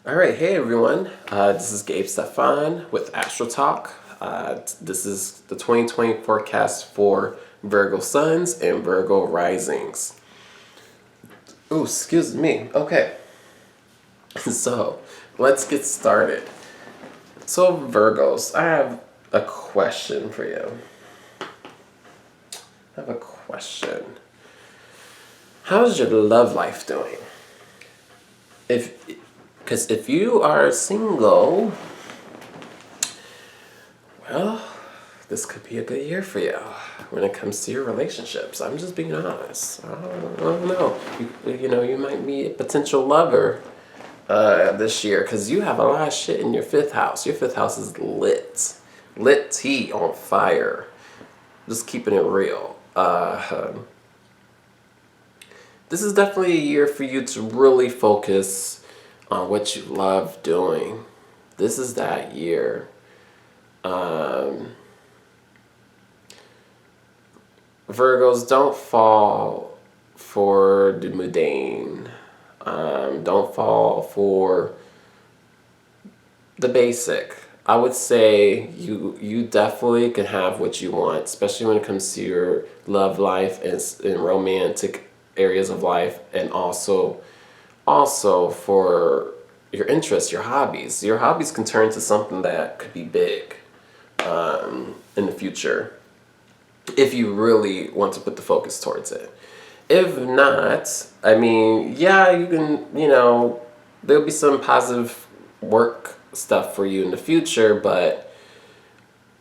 All right, hey everyone. This is Gabe Stefan with Astro Talk. This is the 2020 forecast for Virgo Suns and Virgo Risings. Oh, excuse me. Okay, so let's get started. So, Virgos, I have a question for you. How's your love life doing? Because if you are single, well, this could be a good year for you when it comes to your relationships. I'm just being honest. I don't know. You might meet a potential lover this year because you have a lot of shit in your fifth house. Your fifth house is lit tea on fire. Just keeping it real. This is definitely a year for you to really focus on what you love doing. This is that year. Virgos, don't fall for the mundane. Don't fall for the basic. I would say you definitely can have what you want, especially when it comes to your love life and in romantic areas of life, and also for your interests, your hobbies. Your hobbies can turn to something that could be big in the future if you really want to put the focus towards it. If not, I mean, yeah, you can, there'll be some positive work stuff for you in the future, but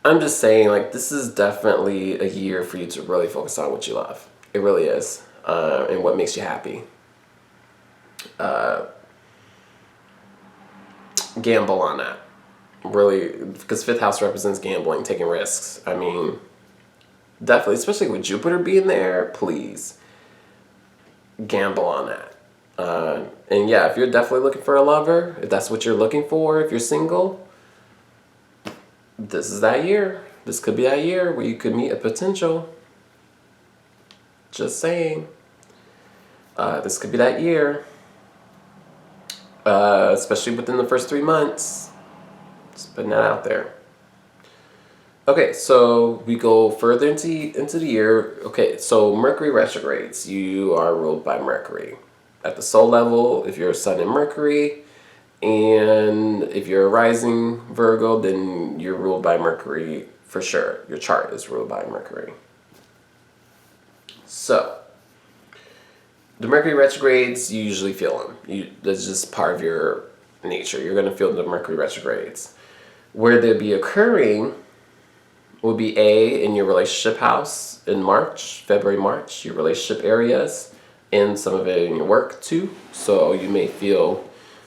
I'm just saying, like, this is definitely a year for you to really focus on what you love. It really is, and what makes you happy. Gamble on that. Really, because fifth house represents gambling, taking risks. I mean, definitely, especially with Jupiter being there, please gamble on that. And yeah, if you're definitely looking for a lover, if that's what you're looking for, if you're single, this is that year. This could be that year where you could meet a potential. Just saying. This could be that year. Especially within the first 3 months. Just putting that out there. Okay, so we go further into the year. Okay, so Mercury retrogrades. You are ruled by Mercury. At the soul level, if you're Sun and Mercury, and if you're a rising Virgo, then you're ruled by Mercury for sure. Your chart is ruled by Mercury. So, the Mercury retrogrades, you usually feel them. That's just part of your nature. You're going to feel the Mercury retrogrades. Where they'll be occurring will be in your relationship house in February, March, your relationship areas, and some of it in your work too. So you may feel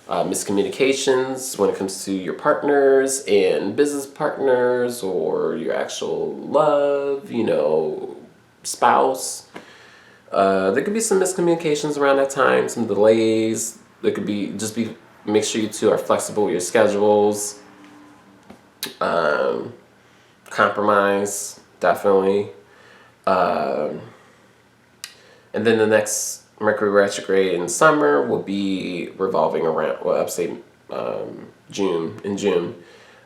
miscommunications when it comes to your partners and business partners or your actual love, spouse. There could be some miscommunications around that time, some delays. There could be, make sure you two are flexible with your schedules. Compromise, definitely. And then the next Mercury retrograde in summer will be revolving around, well, I'd say June. In June,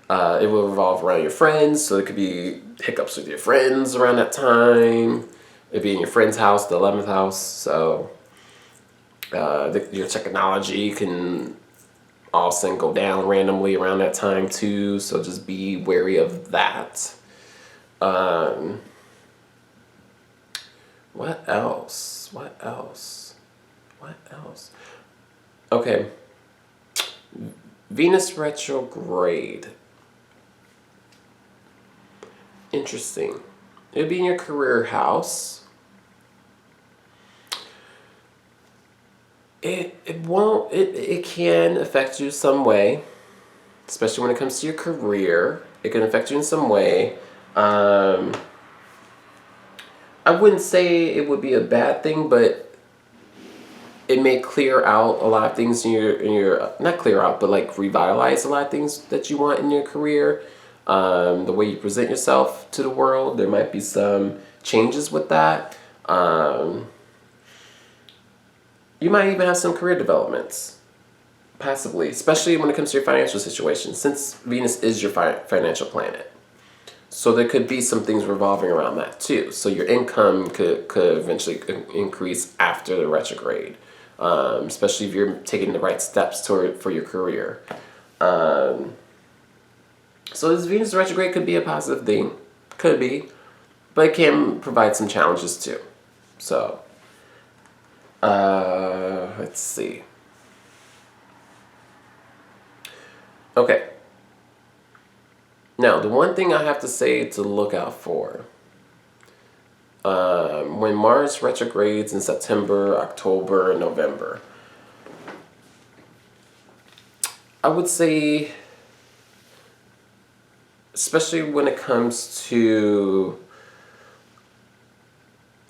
it will revolve around your friends, so there could be hiccups with your friends around that time. It'd be in your friend's house, the 11th house, so your technology can also go down randomly around that time too, so just be wary of that. What else? Okay. Venus retrograde. Interesting. It'll be in your career house. It can affect you some way, especially when it comes to your career. It can affect you in some way. I wouldn't say it would be a bad thing, but it may clear out a lot of things in your not clear out, but like revitalize a lot of things that you want in your career. The way you present yourself to the world, there might be some changes with that. You might even have some career developments Possibly, especially when it comes to your financial situation, since Venus is your financial planet. So there could be some things revolving around that too. So your income could eventually increase after the retrograde, especially if you're taking the right steps toward for your career. So this Venus retrograde could be a positive thing, could be, but it can provide some challenges too. So let's see. Okay. Now, the one thing I have to say to look out for, when Mars retrogrades in September, October, and November, I would say, especially when it comes to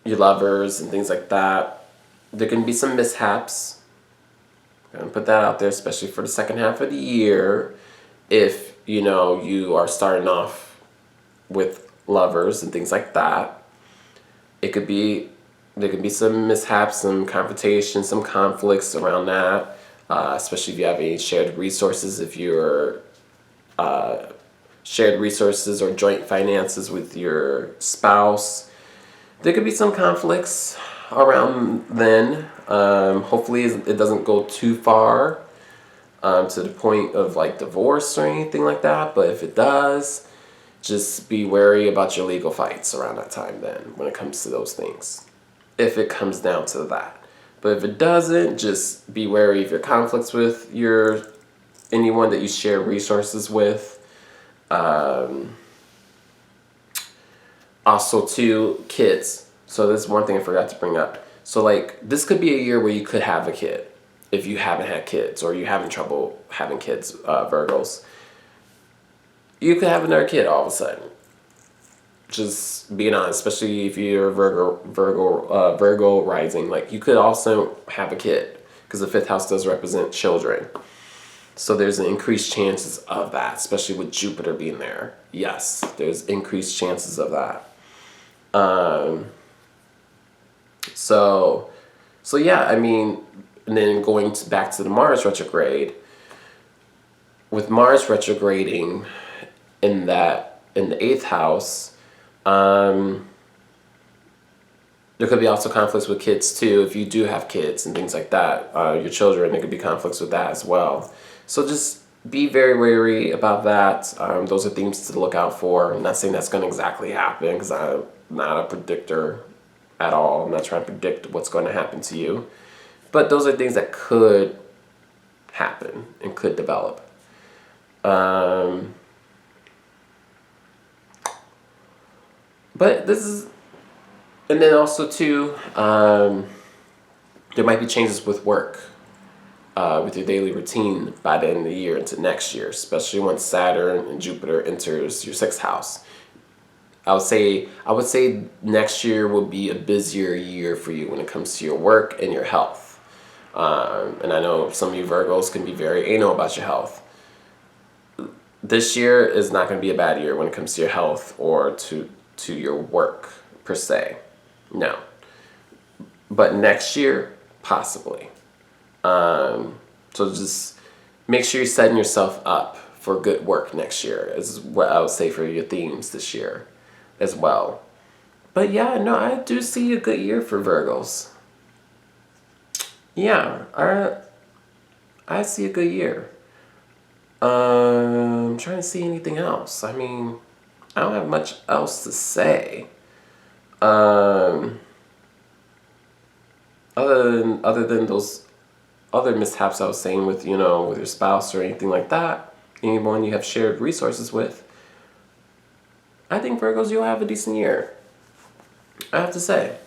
your lovers and things like that, there can be some mishaps. I'm gonna put that out there, especially for the second half of the year. If you are starting off with lovers and things like that, it could be there could be some mishaps, some confrontations, some conflicts around that. Especially if you have any shared resources, if you're shared resources or joint finances with your spouse, there could be some conflicts around then. Hopefully, it doesn't go too far to the point of like divorce or anything like that. But if it does, just be wary about your legal fights around that time then when it comes to those things. If it comes down to that. But if it doesn't, just be wary of your conflicts with anyone that you share resources with. Also, too, kids. So this is one thing I forgot to bring up. So like this could be a year where you could have a kid if you haven't had kids or you're having trouble having kids, Virgos. You could have another kid all of a sudden. Just being honest, especially if you're Virgo rising, like you could also have a kid because the fifth house does represent children. So there's an increased chances of that, especially with Jupiter being there. Yes, there's increased chances of that. So yeah, I mean, and then back to the Mars retrograde. With Mars retrograding in the eighth house, there could be also conflicts with kids too. If you do have kids and things like that, your children, there could be conflicts with that as well. So just be very wary about that. Those are things to look out for. I'm not saying that's going to exactly happen because I'm not a predictor at all. I'm not trying to predict what's going to happen to you. But those are things that could happen and could develop. But this is, and then also too, there might be changes with work, with your daily routine by the end of the year into next year, especially once Saturn and Jupiter enters your sixth house. I would say next year will be a busier year for you when it comes to your work and your health. And I know some of you Virgos can be very anal about your health. This year is not going to be a bad year when it comes to your health or to your work per se. No. But next year, possibly. So just make sure you're setting yourself up for good work next year is what I would say for your themes this year as well. But yeah, no, I do see a good year for Virgos. Yeah, I see a good year. I'm trying to see anything else. I mean, I don't have much else to say. Other than those other mishaps I was saying with, with your spouse or anything like that, anyone you have shared resources with, I think Virgos, you'll have a decent year. I have to say.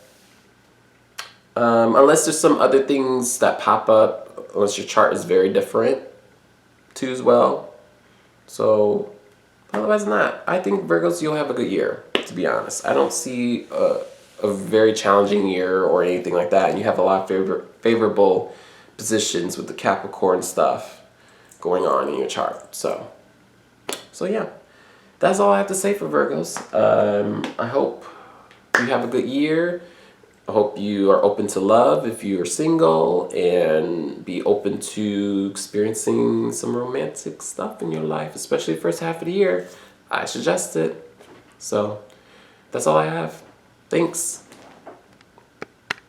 Unless there's some other things that pop up, unless your chart is very different too as well. So, otherwise than that, I think Virgos, you'll have a good year, to be honest. I don't see a very challenging year or anything like that. And you have a lot of favorable positions with the Capricorn stuff going on in your chart. So yeah, that's all I have to say for Virgos. I hope you have a good year. I hope you are open to love if you are single, and be open to experiencing some romantic stuff in your life, especially the first half of the year. I suggest it. So that's all I have. Thanks.